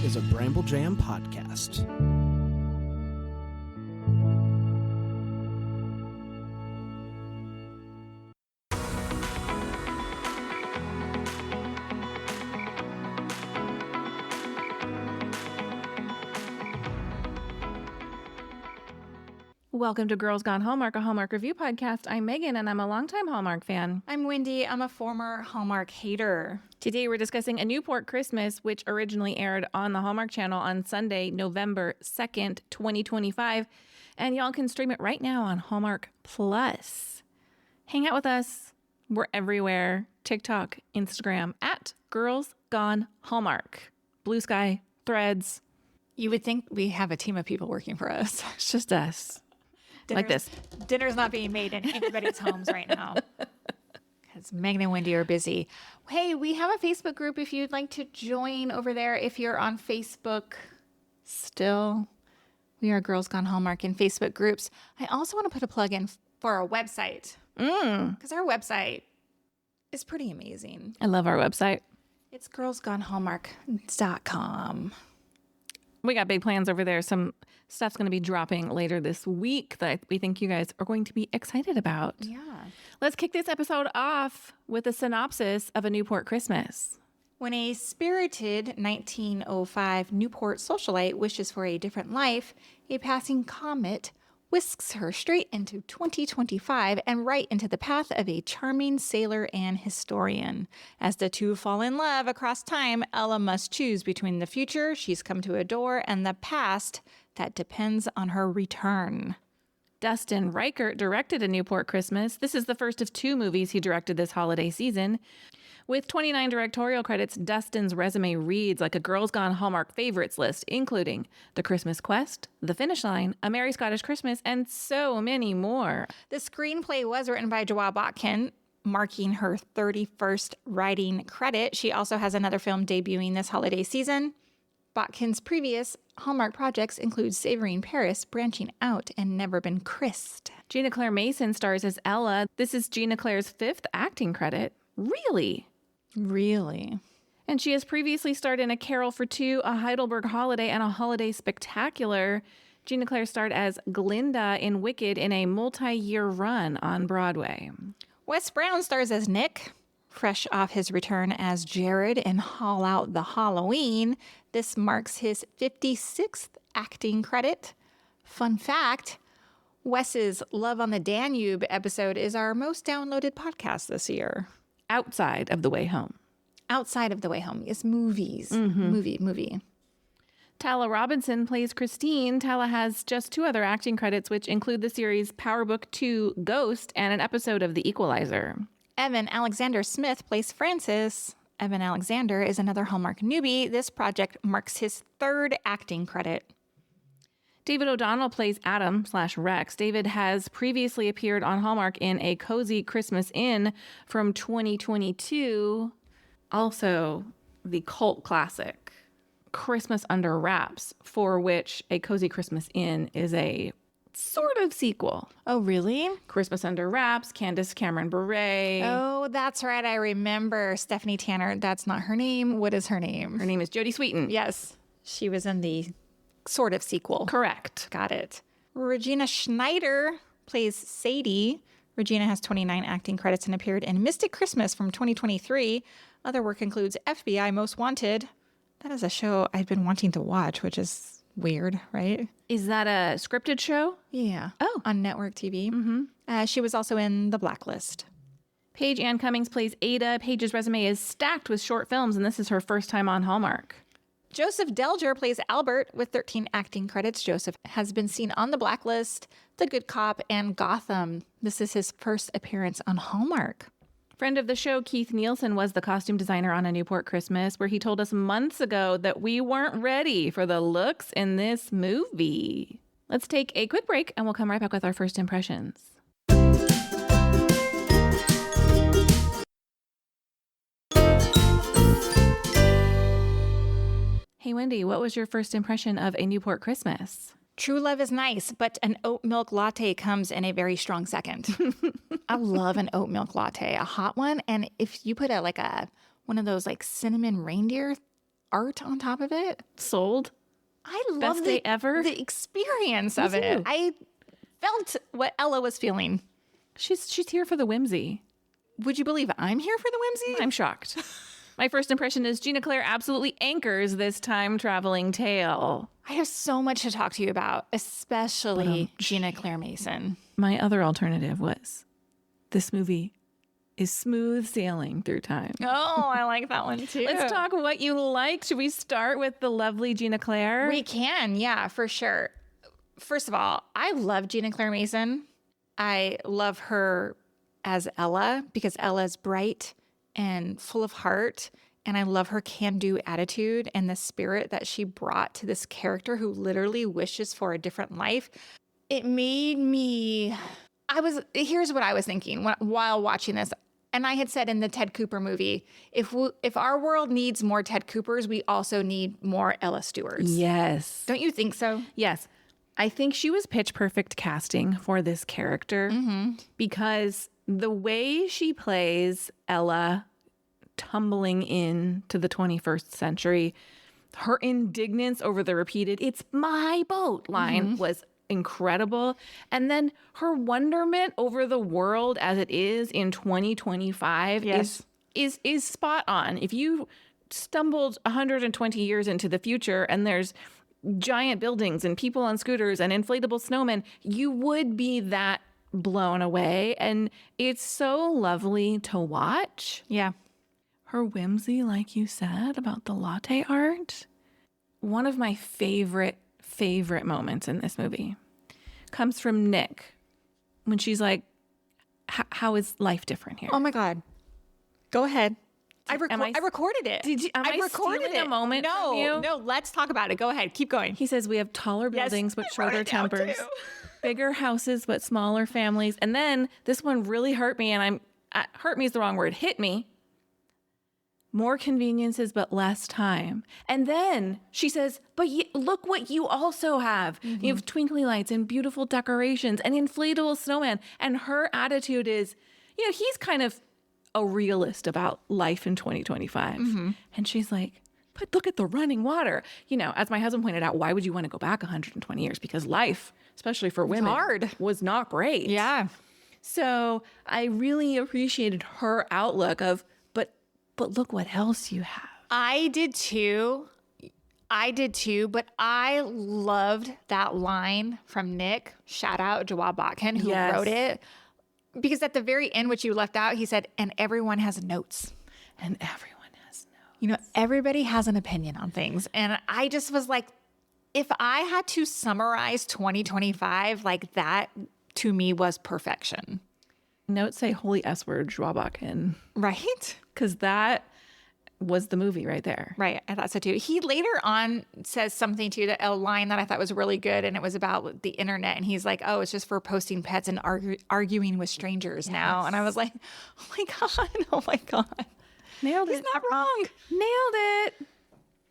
is a Bramble Jam podcast. Welcome to Girls Gone Hallmark, a Hallmark review podcast. I'm Megan, and I'm a longtime Hallmark fan. I'm Wendy. I'm a former Hallmark hater. Today, we're discussing A Newport Christmas, which originally aired on the Hallmark Channel on Sunday, November 2nd, 2025. And y'all can stream it right now on Hallmark Plus. Hang out with us. We're everywhere. TikTok, Instagram, at Girls Gone Hallmark. Blue Sky, Threads. You would think we have a team of people working for us. It's just us. Like this. Dinner's not being made in anybody's homes right now because Megan and Wendy are busy. Hey, we have a Facebook group if you'd like to join over there. If you're on Facebook still, we are Girls Gone Hallmark in Facebook groups. I also want to put a plug in for our website because our website is pretty amazing. I love our website. It's girlsgonehallmark.com. We got big plans over there. Some stuff's going to be dropping later this week that we think you guys are going to be excited about. Yeah. Let's kick this episode off with a synopsis of A Newport Christmas. When a spirited 1905 Newport socialite wishes for a different life, a passing comet whisks her straight into 2025 and right into the path of a charming sailor and historian. As the two fall in love across time, Ella must choose between the future she's come to adore and the past that depends on her return. Dustin Reichert directed A Newport Christmas. This is the first of two movies he directed this holiday season. With 29 directorial credits, Dustin's resume reads like a Girls Gone Hallmark favorites list, including The Christmas Quest, The Finish Line, A Merry Scottish Christmas, and so many more. The screenplay was written by Joelle Botkin, marking her 31st writing credit. She also has another film debuting this holiday season. Botkin's previous Hallmark projects include Savoring Paris, Branching Out, and Never Been Christ. Gina Claire Mason stars as Ella. This is Gina Claire's fifth acting credit. Really? Really? And she has previously starred in A Carol for Two, A Heidelberg Holiday, and A Holiday Spectacular. Gina Claire starred as Glinda in Wicked in a multi-year run on Broadway. Wes Brown stars as Nick, fresh off his return as Jared in Haul Out the Halloween. This marks his 56th acting credit. Fun fact, Wes's Love on the Danube episode is our most downloaded podcast this year. Outside of The Way Home. Outside of The Way Home is movies. Movie. Tala Robinson plays Christine. Tala has just two other acting credits, which include the series Power Book 2 Ghost and an episode of The Equalizer. Evan Alexander Smith plays Francis. Evan Alexander is another Hallmark newbie. This project marks his third acting credit. David O'Donnell plays Adam/Rex. David has previously appeared on Hallmark in A Cozy Christmas Inn from 2022. Also, the cult classic, Christmas Under Wraps, for which A Cozy Christmas Inn is a sort of sequel. Oh, really? Christmas Under Wraps, Candace Cameron Bure. Oh, that's right. I remember Stephanie Tanner. That's not her name. What is her name? Her name is Jodie Sweetin. Yes. She was in the sort of sequel. Correct. Got it. Regina Schneider plays Sadie. Regina has 29 acting credits and appeared in Mystic Christmas from 2023. Other work includes FBI Most Wanted. That is a show I've been wanting to watch, which is weird, right? Is that a scripted show? Yeah. Oh. On network TV. Mm-hmm. She was also in The Blacklist. Paige Ann Cummings plays Ada. Paige's resume is stacked with short films, and this is her first time on Hallmark. Joseph Delger plays Albert with 13 acting credits. Joseph has been seen on The Blacklist, The Good Cop, and Gotham. This is his first appearance on Hallmark. Friend of the show, Keith Nielsen, was the costume designer on A Newport Christmas, where he told us months ago that we weren't ready for the looks in this movie. Let's take a quick break, and we'll come right back with our first impressions. Hey, Wendy, what was your first impression of A Newport Christmas? True love is nice, but an oat milk latte comes in a very strong second. I love an oat milk latte, a hot one. And if you put one of those like cinnamon reindeer art on top of it. Sold. I love Best day ever. the experience of it. too. I felt what Ella was feeling. She's here for the whimsy. Would you believe I'm here for the whimsy? I'm shocked. My first impression is Ginna Claire absolutely anchors this time traveling tale. I have so much to talk to you about, especially Ginna Claire Mason. My other alternative was this movie is smooth sailing through time. Oh, I like that one too. Let's talk what you like. Should we start with the lovely Ginna Claire? We can, yeah, for sure. First of all, I love Ginna Claire Mason. I love her as Ella because Ella's bright and full of heart. And I love her can-do attitude and the spirit that she brought to this character who literally wishes for a different life. It made me... Here's what I was thinking while watching this. And I had said in the Ted Cooper movie, if our world needs more Ted Coopers, we also need more Ella Stewarts. Yes. Don't you think so? Yes. I think she was pitch perfect casting for this character because the way she plays Ella tumbling into the 21st century, her indignance over the repeated "it's my boat" line was incredible. And then her wonderment over the world as it is in 2025 is spot on. If you stumbled 120 years into the future and there's giant buildings and people on scooters and inflatable snowmen, you would be that blown away. And it's so lovely to watch. Yeah. Her whimsy, like you said, about the latte art. One of my favorite moments in this movie comes from Nick when she's like, how is life different here? Oh my God. Go ahead. I I recorded it. Am I recorded stealing a moment from you? No, let's talk about it. Go ahead. Keep going. He says we have taller buildings but I wrote shorter it down tempers, too. bigger houses but smaller families. And then this one really hurt me, and hurt me is the wrong word. Hit me. More conveniences but less time. And then she says, but look what you also have. You have twinkly lights and beautiful decorations and inflatable snowman. And her attitude is, he's kind of a realist about life in 2025. And she's like, but look at the running water. As my husband pointed out, why would you want to go back 120 years? Because life, especially for women, was not great. Yeah. So I really appreciated her outlook of, but look what else you have. I did too, but I loved that line from Nick. Shout out Jawad Botkin, who wrote it. Because at the very end, which you left out, he said, and everyone has notes. And everyone has notes. Everybody has an opinion on things. And I just was like, if I had to summarize 2025, like that to me was perfection. Notes say holy S word, Jawad Botkin. Right? Because that was the movie right there. Right. I thought so too. He later on says something too, a line that I thought was really good. And it was about the internet. And he's like, oh, it's just for posting pets and arguing with strangers now. And I was like, oh my God. Oh my God. Nailed it. He's not wrong. Nailed it.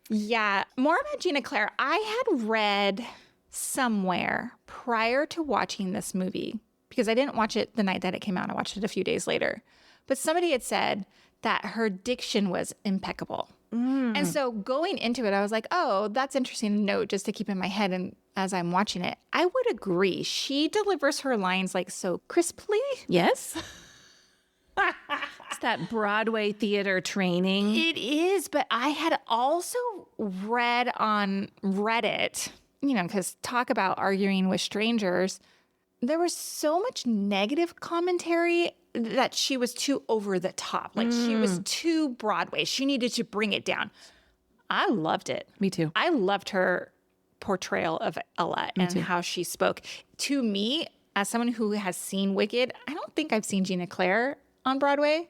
Yeah. More about Ginna Claire. I had read somewhere prior to watching this movie, because I didn't watch it the night that it came out. I watched it a few days later. But somebody had said that her diction was impeccable. And so going into it, I was like, oh, that's interesting to note just to keep in my head. And as I'm watching it, I would agree. She delivers her lines like so crisply. Yes. It's that Broadway theater training. It is. But I had also read on Reddit, because talk about arguing with strangers. There was so much negative commentary that she was too over the top. Like she was too Broadway. She needed to bring it down. I loved it. Me too. I loved her portrayal of Ella and how she spoke. To me, as someone who has seen Wicked, I don't think I've seen Ginna Claire on Broadway,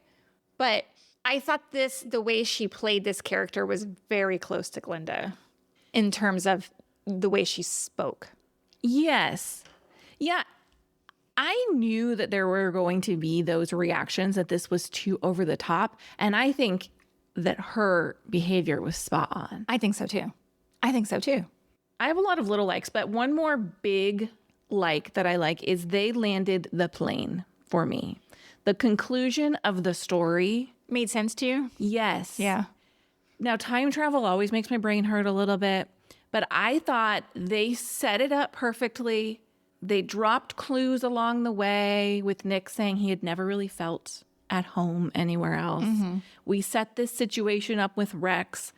but I thought the way she played this character was very close to Glinda in terms of the way she spoke. Yes. Yeah. I knew that there were going to be those reactions that this was too over the top. And I think that her behavior was spot on. I think so too. I have a lot of little likes, but one more big like that I like is they landed the plane for me. The conclusion of the story made sense to you? Yes. Yeah. Now, time travel always makes my brain hurt a little bit, but I thought they set it up perfectly. They dropped clues along the way with Nick saying he had never really felt at home anywhere else. We set this situation up with Rex.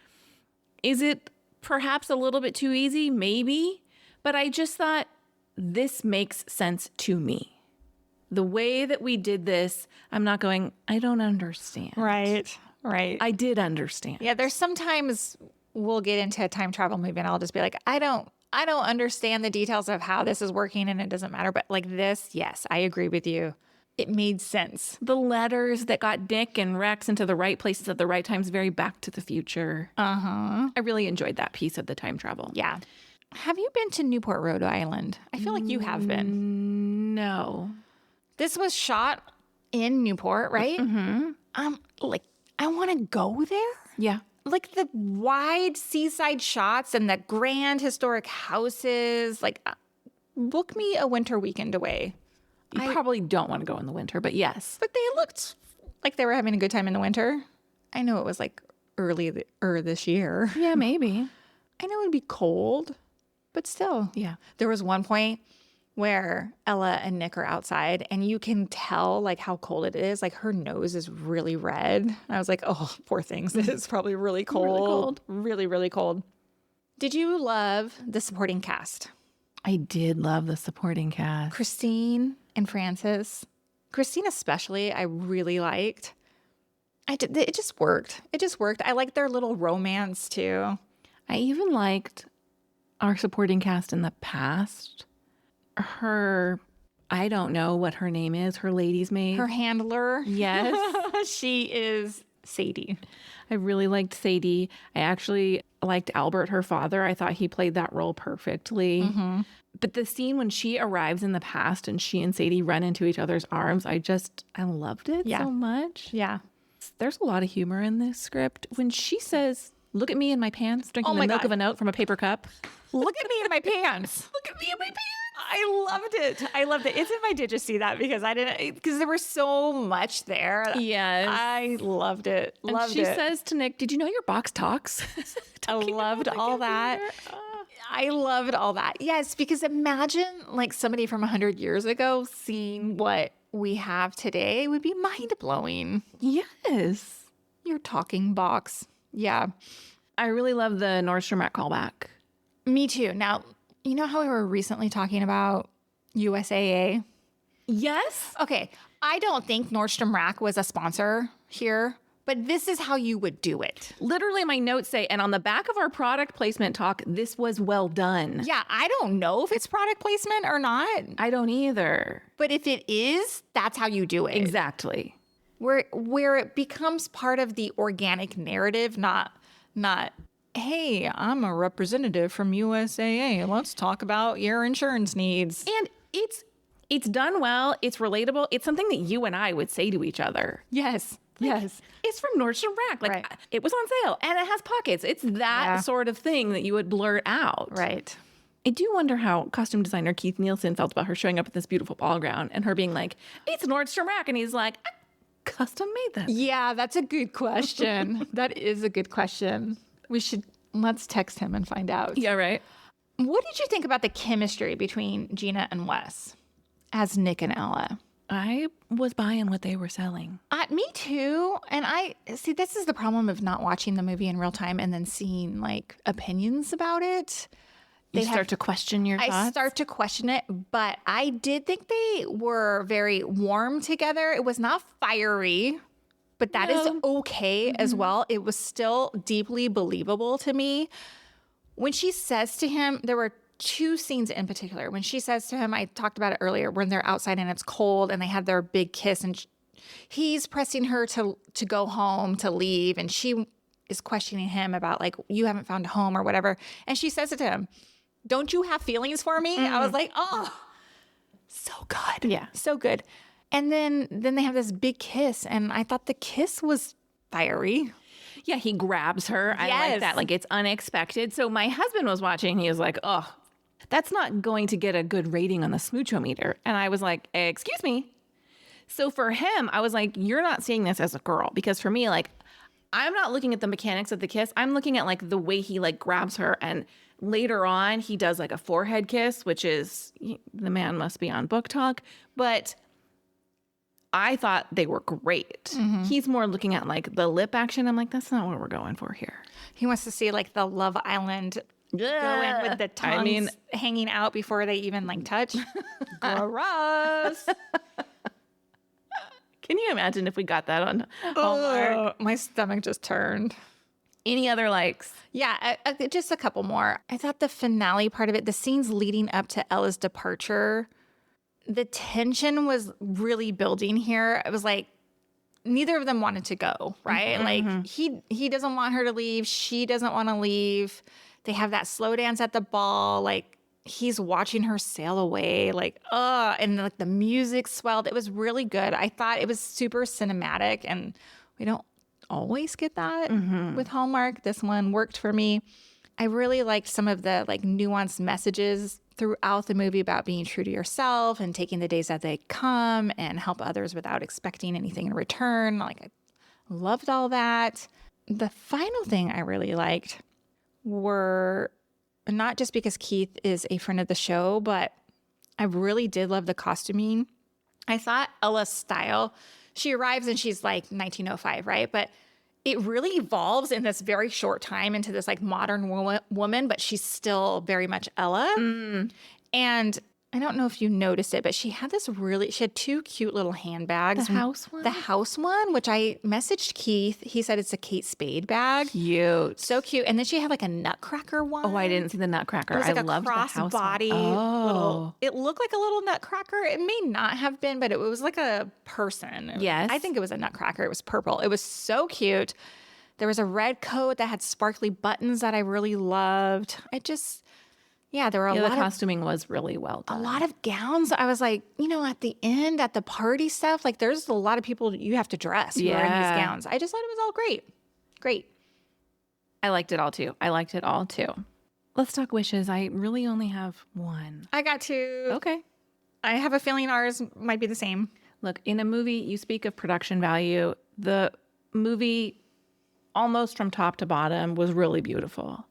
Is it perhaps a little bit too easy? Maybe. But I just thought this makes sense to me. The way that we did this, I'm not going, I don't understand. Right. I did understand. Yeah, there's sometimes we'll get into a time travel movie and I'll just be like, I don't understand the details of how this is working and it doesn't matter. But like this, yes, I agree with you. It made sense. The letters that got Nick and Rex into the right places at the right times, very Back to the Future. I really enjoyed that piece of the time travel. Yeah. Have you been to Newport, Rhode Island? I feel like you have been. No. This was shot in Newport, right? Like, I want to go there. Yeah. Like the wide seaside shots and the grand historic houses. Like, book me a winter weekend away. You probably don't want to go in the winter, but yes. But they looked like they were having a good time in the winter. I know it was like earlier this year. Yeah, maybe. I know it'd be cold, but still. Yeah. There was one point where Ella and Nick are outside and you can tell like how cold it is. Like her nose is really red. And I was like, oh, poor things. It's probably really cold. Really cold. Really, really cold. Did you love the supporting cast? I did love the supporting cast. Christine and Francis. Christine especially, I really liked. It just worked. It just worked. I liked their little romance too. I even liked our supporting cast in the past. Her, I don't know what her name is, her lady's maid. Her handler. Yes. She is Sadie. I really liked Sadie. I actually liked Albert, her father. I thought he played that role perfectly. But the scene when she arrives in the past and she and Sadie run into each other's arms, I loved it so much. Yeah. There's a lot of humor in this script. When she says, look at me in my pants, drinking the milk of a note from a paper cup. Look at me in my pants. Look at me in my pants. I loved it. It's in my Did You See That? Because there was so much there. Yes. I loved it. And she says to Nick, did you know your box talks? I loved all that. I loved all that. Yes, because imagine like somebody from 100 years ago seeing what we have today. It would be mind-blowing. Yes. Your talking box. Yeah. I really love the Nordstrom Rack callback. Me too. Now, you know how we were recently talking about USAA? Yes. Okay. I don't think Nordstrom Rack was a sponsor here, but this is how you would do it. Literally, my notes say, and on the back of our product placement talk, this was well done. Yeah, I don't know if it's product placement or not. I don't either. But if it is, that's how you do it. Exactly. Where it becomes part of the organic narrative, not, hey, I'm a representative from USAA. Let's talk about your insurance needs. And it's done well. It's relatable. It's something that you and I would say to each other. Yes. Yes. It's from Nordstrom Rack. Like, It was on sale and it has pockets. It's that sort of thing that you would blurt out. Right. I do wonder how costume designer Keith Nielsen felt about her showing up at this beautiful ball ground and her being like, it's Nordstrom Rack. And he's like, I custom made that. Yeah, that's a good question. That is a good question. Let's text him and find out. Yeah, right. What did you think about the chemistry between Ginna and Wes as Nick and Ella? I was buying what they were selling. Me too. And this is the problem of not watching the movie in real time and then seeing like opinions about it. You start to question your thoughts? I start to question it, but I did think they were very warm together. It was not fiery, but that is okay as well. It was still deeply believable to me. When she says to him, there were two scenes in particular. When she says to him, I talked about it earlier, when they're outside and it's cold and they have their big kiss and he's pressing her to go home, to leave. And she is questioning him about like, you haven't found a home or whatever. And she says it to him, don't you have feelings for me? I was like, oh, so good. Yeah. So good. And then they have this big kiss. And I thought the kiss was fiery. Yeah, he grabs her. I like that. Like, it's unexpected. So my husband was watching. He was like, oh, that's not going to get a good rating on the smoochometer. And I was like, excuse me. So for him, I was like, you're not seeing this as a girl. Because for me, like, I'm not looking at the mechanics of the kiss. I'm looking at like the way he like grabs her, and later on he does like a forehead kiss, which is the man must be on book talk. But I thought they were great. He's more looking at like the lip action. I'm like, that's not what we're going for here. He wants to see like the Love Island go in with the tongues hanging out before they even like touch. Gross. Can you imagine if we got that on Hallmark? My stomach just turned. Any other likes? Yeah, just a couple more. I thought the finale part of it, the scenes leading up to Ella's departure, the tension was really building here. It was like neither of them wanted to go, right? Like he doesn't want her to leave. She doesn't want to leave. They have that slow dance at the ball. Like he's watching her sail away. Like, and like the music swelled. It was really good. I thought it was super cinematic, and we don't always get that with Hallmark. This one worked for me. I really liked some of the like nuanced messages throughout the movie about being true to yourself and taking the days as they come and help others without expecting anything in return. Like I loved all that. The final thing I really liked were not just because Keith is a friend of the show, but I really did love the costuming. I thought Ella's style, she arrives and she's like 1905, right? But it really evolves in this very short time into this like modern woman, but she's still very much Ella. And I don't know if you noticed it, but she had two cute little handbags. The house one? The house one, which I messaged Keith. He said it's a Kate Spade bag. Cute. So cute. And then she had like a Nutcracker one. Oh, I didn't see the Nutcracker. It was like I a loved the house crossbody. It looked like a little Nutcracker. It may not have been, but it was like a person. Yes. I think it was a Nutcracker. It was purple. It was so cute. There was a red coat that had sparkly buttons that I really loved. There were a lot the of costuming was really well done. a lot of gowns. I was like, at the end, at the party stuff, like there's a lot of people you have to dress wearing these gowns. I just thought it was all great. Great. I liked it all too. Let's talk wishes. I really only have one. I got two. Okay. I have a feeling ours might be the same. Look, in a movie, you speak of production value. The movie, almost from top to bottom, was really beautiful.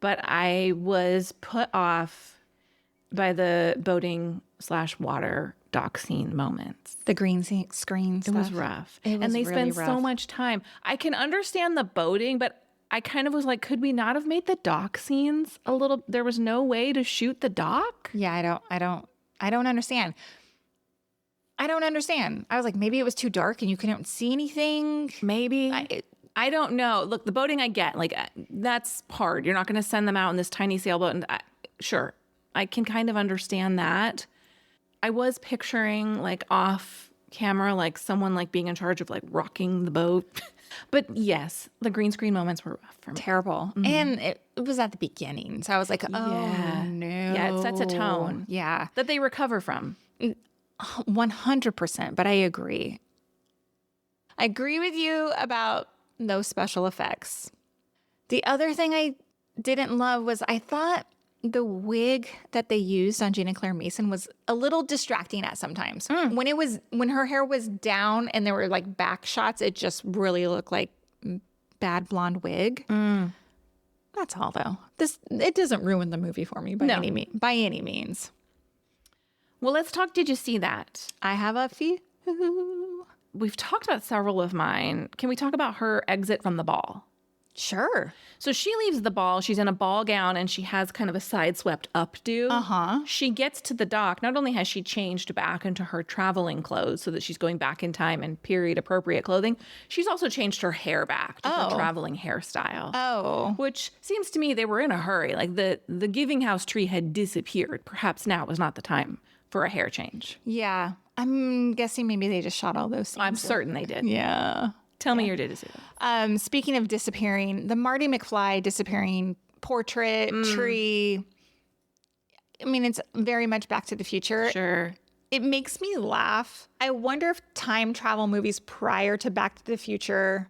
But I was put off by the boating/water dock scene moments. The green screen stuff. It was rough. It was and they really spend rough. so much time. I can understand the boating, but I kind of was like, could we not have made the dock scenes a little? There was no way to shoot the dock? Yeah, I don't understand. I don't understand. I was like, maybe it was too dark and you couldn't see anything. Maybe. I don't know. Look, the boating I get, like that's hard. You're not going to send them out in this tiny sailboat. And sure, I can kind of understand that. I was picturing like off camera, like someone like being in charge of like rocking the boat. But yes, the green screen moments were rough for me. Terrible. And it was at the beginning. So I was like, oh no. Yeah, it sets a tone. Yeah. That they recover from. 100%. But I agree. I agree with you about no special effects. The other thing I didn't love was I thought the wig that they used on Ginna Claire Mason was a little distracting at sometimes. When her hair was down and there were like back shots, it just really looked like bad blonde wig. That's all though. It doesn't ruin the movie for me by any means. Well, let's talk. Did you see that? I have a few. We've talked about several of mine. Can we talk about her exit from the ball? Sure. So she leaves the ball. She's in a ball gown and she has kind of a side-swept updo. She gets to the dock. Not only has she changed back into her traveling clothes so that she's going back in time and period-appropriate clothing, she's also changed her hair back to her traveling hairstyle. Which seems to me they were in a hurry. Like the Giving House tree had disappeared. Perhaps now was not the time for a hair change. Yeah. I'm guessing maybe they just shot all those scenes. I'm certain they did. Yeah. Tell me your disappearance. Speaking of disappearing, the Marty McFly disappearing portrait, tree. I mean, it's very much Back to the Future. Sure. It makes me laugh. I wonder if time travel movies prior to Back to the Future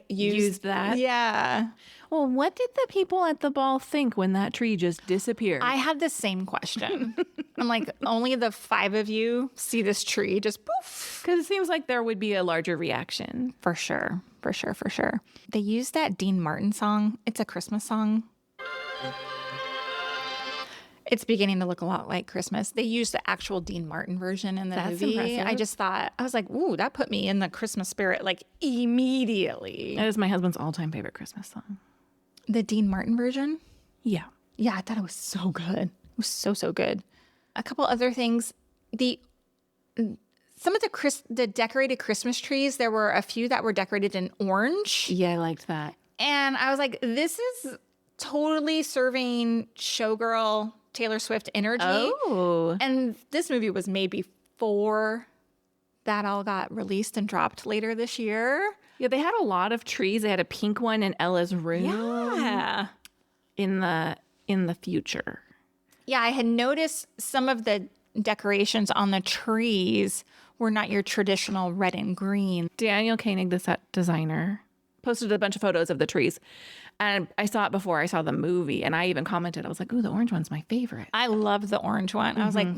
used that. Yeah. Well, what did the people at the ball think when that tree just disappeared? I had the same question. I'm like, only the 5 of you see this tree just poof. Because it seems like there would be a larger reaction. For sure. For sure, for sure. They used that Dean Martin song. It's a Christmas song. It's beginning to look a lot like Christmas. They used the actual Dean Martin version in the movie. Impressive. I just thought, I was like, ooh, that put me in the Christmas spirit like immediately. That is my husband's all-time favorite Christmas song. The Dean Martin version? Yeah. Yeah, I thought it was so good. It was so, so good. A couple other things. Some of the decorated Christmas trees, there were a few that were decorated in orange. Yeah, I liked that. And I was like, this is totally serving showgirl Taylor Swift energy. Oh. And this movie was made before that all got released and dropped later this year. Yeah, they had a lot of trees. They had a pink one in Ella's room. Yeah. In the future. Yeah, I had noticed some of the decorations on the trees were not your traditional red and green. Daniel Koenig, the set designer, posted a bunch of photos of the trees. And I saw it before I saw the movie. And I even commented, I was like, ooh, the orange one's my favorite. I love the orange one. I was like,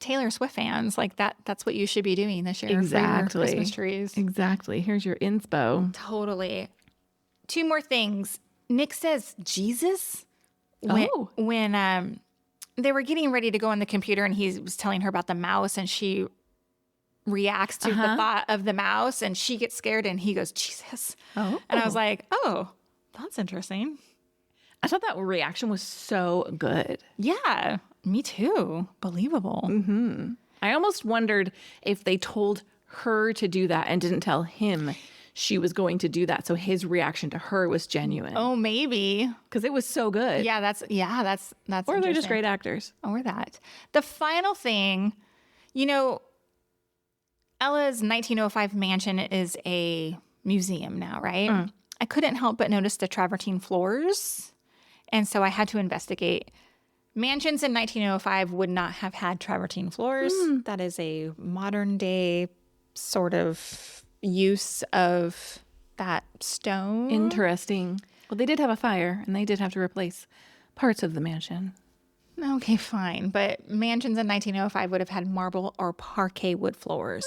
Taylor Swift fans, like that's what you should be doing this year for your Christmas trees. Exactly. Here's your inspo. Totally. Two more things. Nick says Jesus when they were getting ready to go on the computer and he was telling her about the mouse and she reacts to the thought of the mouse and she gets scared and he goes, Jesus. Oh. And I was like, oh, that's interesting. I thought that reaction was so good. Yeah, me too. Believable. Mm-hmm. I almost wondered if they told her to do that and didn't tell him she was going to do that. So his reaction to her was genuine. Oh, maybe. Because it was so good. Yeah, that's Or they're just great actors. Or that. The final thing, Ella's 1905 mansion is a museum now, right? I couldn't help but notice the travertine floors. And so I had to investigate. Mansions in 1905 would not have had travertine floors. That is a modern day sort of use of that stone. Interesting. Well, they did have a fire and they did have to replace parts of the mansion. Okay, fine. But mansions in 1905 would have had marble or parquet wood floors.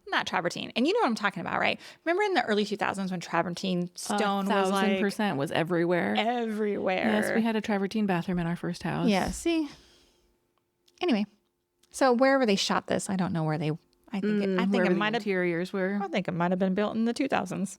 Not travertine. And you know what I'm talking about, right? Remember in the early 2000s when travertine stone was like 1,000% was everywhere. Everywhere. Yes, we had a travertine bathroom in our first house. Yeah, see? Anyway, so wherever they shot this, I don't know where they... I think it might have... interiors were. I think it might have been built in the 2000s.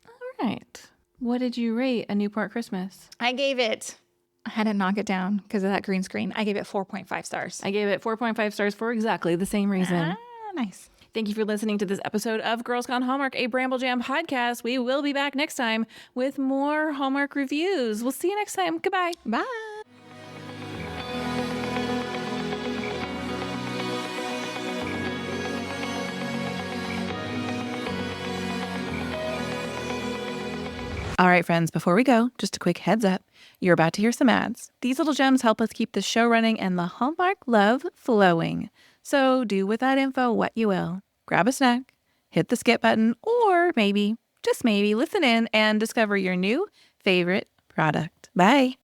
All right. What did you rate A Newport Christmas? I gave it... I had to knock it down because of that green screen. I gave it 4.5 stars. I gave it 4.5 stars for exactly the same reason. Nice. Thank you for listening to this episode of Girls Gone Hallmark, a Bramble Jam podcast. We will be back next time with more Hallmark reviews. We'll see you next time. Goodbye. Bye. All right, friends, before we go, just a quick heads up. You're about to hear some ads. These little gems help us keep the show running and the Hallmark love flowing. So do with that info what you will. Grab a snack, hit the skip button, or maybe, just maybe, listen in and discover your new favorite product. Bye.